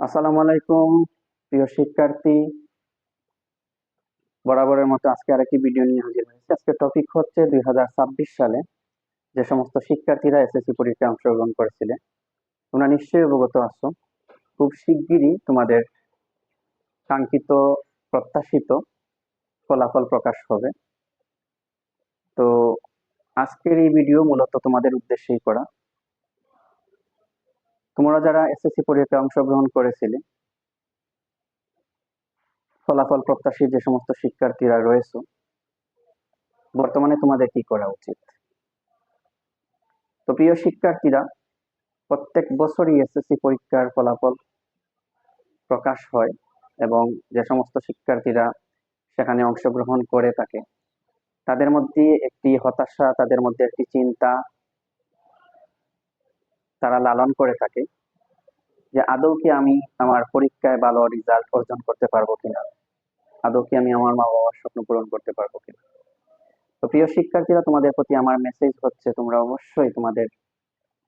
আসসালামু আলাইকুম প্রিয় শিক্ষার্থী। বরাবরের মতো আজকে আরেকটি ভিডিও নিয়ে হাজির হয়েছে। আজকে টপিক হচ্ছে 2026 সালে যে সমস্ত শিক্ষার্থীরা এসএসসি পরীক্ষায় অংশগ্রহণ করেছিলেন, তোমরা নিশ্চয়ই অবগত আছো খুব শিগগিরই তোমাদের কাঙ্ক্ষিত প্রত্যাশিত ফলাফল প্রকাশ হবে। তো আজকের এই ভিডিও মূলত তোমাদের উদ্দেশ্যেই করা। তোমরা যারা এসএসসি পরীক্ষায় অংশগ্রহণ করেছিলে, ফলাফল প্রত্যাশী যে সমস্ত শিক্ষার্থীরা রয়েছে, বর্তমানে তোমাদের কি করা উচিত? তো প্রিয় শিক্ষার্থীরা, প্রত্যেক বছরই এসএসসি পরীক্ষার ফলাফল প্রকাশ হয় এবং যে সমস্ত শিক্ষার্থীরা সেখানে অংশগ্রহণ করে থাকে তাদের মধ্যে একটি হতাশা, তাদের মধ্যে একটি চিন্তা তারা লালন করে থাকে যে আদৌ কি আমি আমার পরীক্ষায় ভালো রেজাল্ট অর্জন করতে পারবো কিনা, আদৌ কি আমি আমার মা বাবার স্বপ্ন পূরণ করতে পারবো কিনা। তো প্রিয় শিক্ষার্থীরা, তোমাদের প্রতি আমার মেসেজ হচ্ছে তোমরা অবশ্যই তোমাদের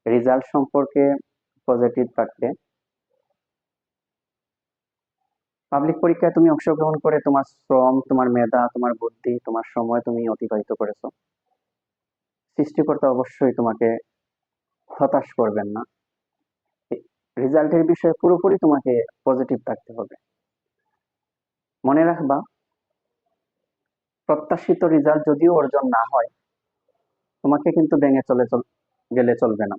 রেজাল্ট সম্পর্কে পজিটিভ থাকবে। পাবলিক পরীক্ষায় তুমি অংশগ্রহণ করে তোমার শ্রম, তোমার মেধা, তোমার বুদ্ধি, তোমার সময় তুমি অতিবাহিত করেছো। সৃষ্টিকর্তা অবশ্যই তোমাকে হতাশ করবেন না। রেজাল্টের বিষয়ে পুরোপুরি তোমাকে পজিটিভ থাকতে হবে। মনে রাখবা, প্রত্যাশিত রেজাল্ট যদিও অর্জন না হয়, তোমাকে কিন্তু ভেঙে গেলে চলবে না।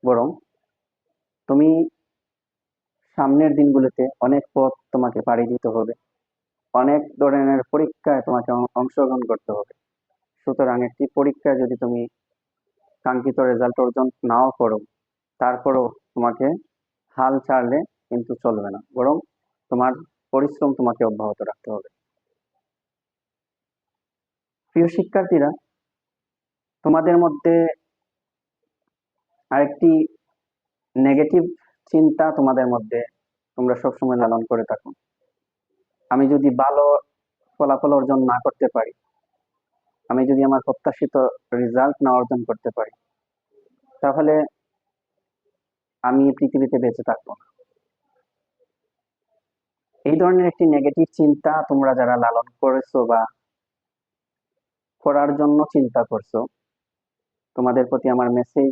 বরং তুমি সামনের দিনগুলোতে অনেক পথ তোমাকে পাড়ি দিতে হবে, অনেক ধরনের পরীক্ষায় তোমাকে অংশগ্রহণ করতে হবে। সুতরাং একটি পরীক্ষায় যদি তুমি কাঙ্ক্ষিত রেজাল্ট অর্জন নাও করো, তারপরও তোমাকে হাল ছাড়লে কিন্তু চলবে না, বরং তোমার পরিশ্রম তোমাকে অব্যাহত রাখতে হবে। প্রিয় শিক্ষার্থীরা, তোমাদের মধ্যে আরেকটি নেগেটিভ চিন্তা তোমাদের মধ্যে তোমরা সবসময় লালন করে থাকো, আমি যদি ভালো ফলাফল অর্জন না করতে পারি, আমি যদি আমার প্রত্যাশিত রেজাল্ট না অর্জন করতে পারি, তাহলে আমি পৃথিবীতে বেঁচে থাকবো না। এই ধরনের একটি নেগেটিভ চিন্তা তোমরা যারা লালন করেছো বা করার জন্য চিন্তা করছো, তোমাদের প্রতি আমার মেসেজ,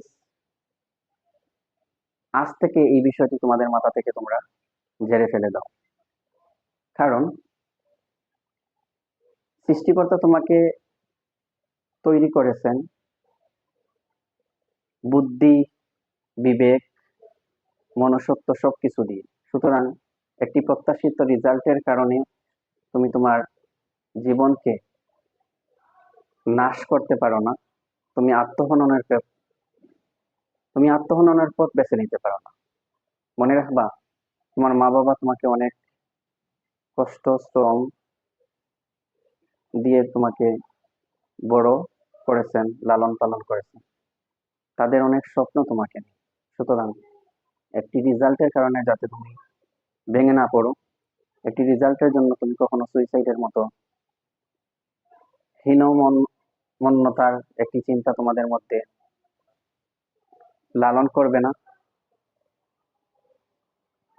আজ থেকে এই বিষয়টি তোমাদের মাথা থেকে তোমরা ঝেড়ে ফেলে দাও। কারণ সৃষ্টিকর্তা তোমাকে তৈরি করেছেন বুদ্ধি, বিবেক, মনসত্ব সবকিছু দিয়ে। সুতরাং একটি প্রত্যাশিত রেজাল্টের কারণে তুমি তোমার জীবনকে নাশ করতে পারো না। তুমি আত্মহননের পথ বেছে নিতে পারো না। মনে রাখবা, তোমার মা বাবা তোমাকে অনেক কষ্ট, শ্রম দিয়ে তোমাকে বড় করেছেন, লালন পালন করেছেন। তাদের অনেক স্বপ্ন তোমাকে নিয়ে। সুতরাং একটি রেজাল্টের কারণে যাতে তুমি ভেঙে না পড়ো, একটি রেজাল্টের জন্য তুমি কখনো সুইসাইডের মতো হীনমন্যতার একটি চিন্তা তোমাদের মধ্যে লালন করবে না।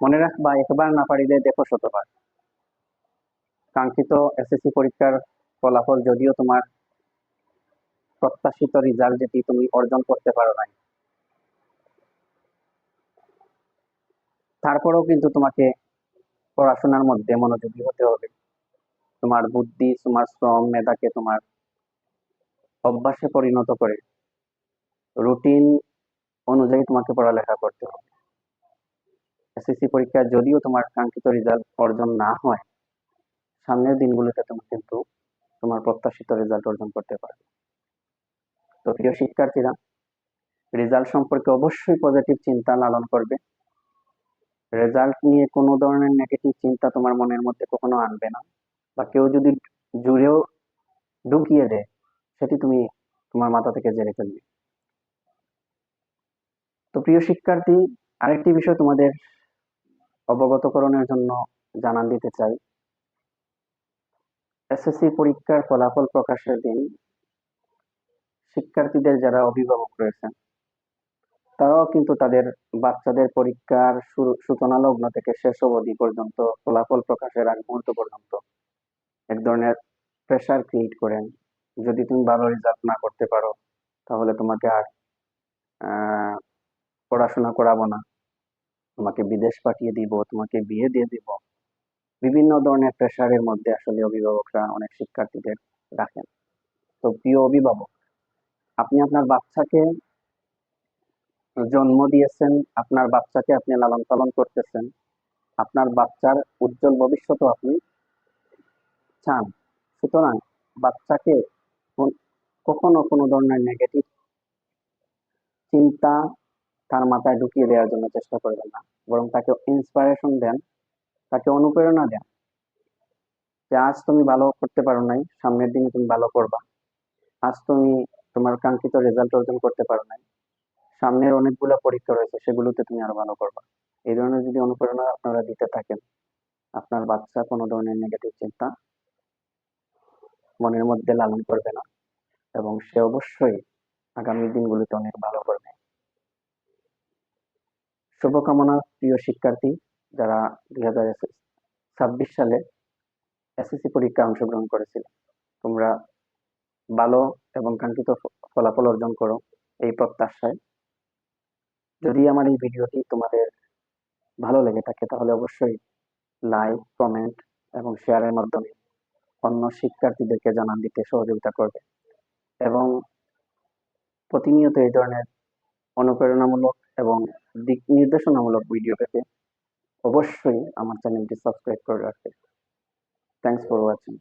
মনে রাখবা, একবার না পারিলে দেখো শতবার। কাঙ্ক্ষিত এসএসসি পরীক্ষার ফলাফল যদিও তোমার প্রত্যাশিত রেজাল্ট যেটি তুমি অর্জন করতে পারো নাই, তারপরেও কিন্তু তোমাকে পড়াশোনার মধ্যে মনোযোগী হতে হবে। তোমার বুদ্ধি, তোমার শ্রম, মেধাকে তোমার অভ্যাসে পরিণত করে রুটিন অনুযায়ী তোমাকে পড়ালেখা করতে হবে। এসএসসি পরীক্ষায় যদিও তোমার কাঙ্ক্ষিত রেজাল্ট অর্জন না হয়, সামনের দিনগুলোতে তুমি কিন্তু তোমার প্রত্যাশিত রেজাল্ট অর্জন করতে পারবে। তো প্রিয় শিক্ষার্থীরা, রেজাল্ট সম্পর্কে অবশ্যই পজিটিভ চিন্তা লালন করবে। রেজাল্ট নিয়ে কোনো ধরনের নেগেটিভ চিন্তা তোমার মনের মধ্যে কখনো আনবে না, বা কেউ যদি জুড়েও ঢুকিয়ে দেয়, সেটি তুমি তোমার মাথা থেকে ঝেড়ে ফেলবে। তো প্রিয় শিক্ষার্থী, আরেকটি বিষয় তোমাদের অবগতকরণের জন্য জানান দিতে চাই। এসএসসি পরীক্ষার ফলাফল প্রকাশের দিন শিক্ষার্থীদের যারা অভিভাবক রয়েছেন, তারাও কিন্তু তাদের বাচ্চাদের পরীক্ষার সূচনা লগ্ন থেকে শেষ অবধি পর্যন্ত, ফলাফল প্রকাশের আগ মুহূর্ত পর্যন্ত এক ধরনের প্রেশার ক্রিয়েট করেন। যদি তুমি ভালো রেজাল্ট না করতে পারো তাহলে তোমাকে আর পড়াশোনা করাবো না, তোমাকে বিদেশ পাঠিয়ে দিব, তোমাকে বিয়ে দিয়ে দিব। বিভিন্ন ধরনের প্রেশারের মধ্যে আসলে অভিভাবকরা অনেক শিক্ষার্থীদের রাখেন। তো প্রিয় অভিভাবক, আপনি আপনার বাচ্চাকে জন্ম দিয়েছেন, আপনার বাচ্চাকে আপনি লালন পালন করতেছেন, আপনার বাচ্চার উজ্জ্বল ভবিষ্যৎও আপনি চান। সুতরাং বাচ্চাকে কখনো কোনো ধরনের নেগেটিভ চিন্তা তার মাথায় ঢুকিয়ে দেওয়ার জন্য চেষ্টা করবেন না, বরং তাকে ইন্সপিরেশন দেন, তাকে অনুপ্রেরণা দেন যে আজ তুমি ভালো করতে পারো নাই, সামনের দিনে তুমি ভালো করবা। আজ তুমি তোমার কাঙ্ক্ষিত রেজাল্ট অর্জন করতে পারো নাই, সামনের অনেকগুলো পরীক্ষা রয়েছে, সেগুলোতে তুমি আরো ভালো করবা। এই ধরনের যদি অনুপ্রেরণা আপনারা দিতে থাকেন, আপনার বাচ্চা কোনো ধরনের নেগেটিভ চিন্তা মনের মধ্যে লালন করবে না, এবং সে অবশ্যই আগামী দিনগুলিতে অনেক ভালো করবে। শুভকামনা প্রিয় শিক্ষার্থী, যারা 2026 সালে এসএসসি পরীক্ষায় অংশগ্রহণ করেছিল। তোমরা ভালো এবং কাঙ্ক্ষিত ফলাফল অর্জন করো এই প্রত্যাশায়। যদি আমার এই ভিডিওটি তোমাদের ভালো লেগে থাকে তাহলে অবশ্যই লাইক, কমেন্ট এবং শেয়ারের মাধ্যমে অন্য শিক্ষার্থীদেরকে জানান দিতে সহযোগিতা করবে। এবং প্রতিনিয়ত এই ধরনের অনুপ্রেরণামূলক এবং দিক নির্দেশনামূলক ভিডিও পেতে অবশ্যই আমার চ্যানেলটি সাবস্ক্রাইব করে রাখবে। Thanks for watching.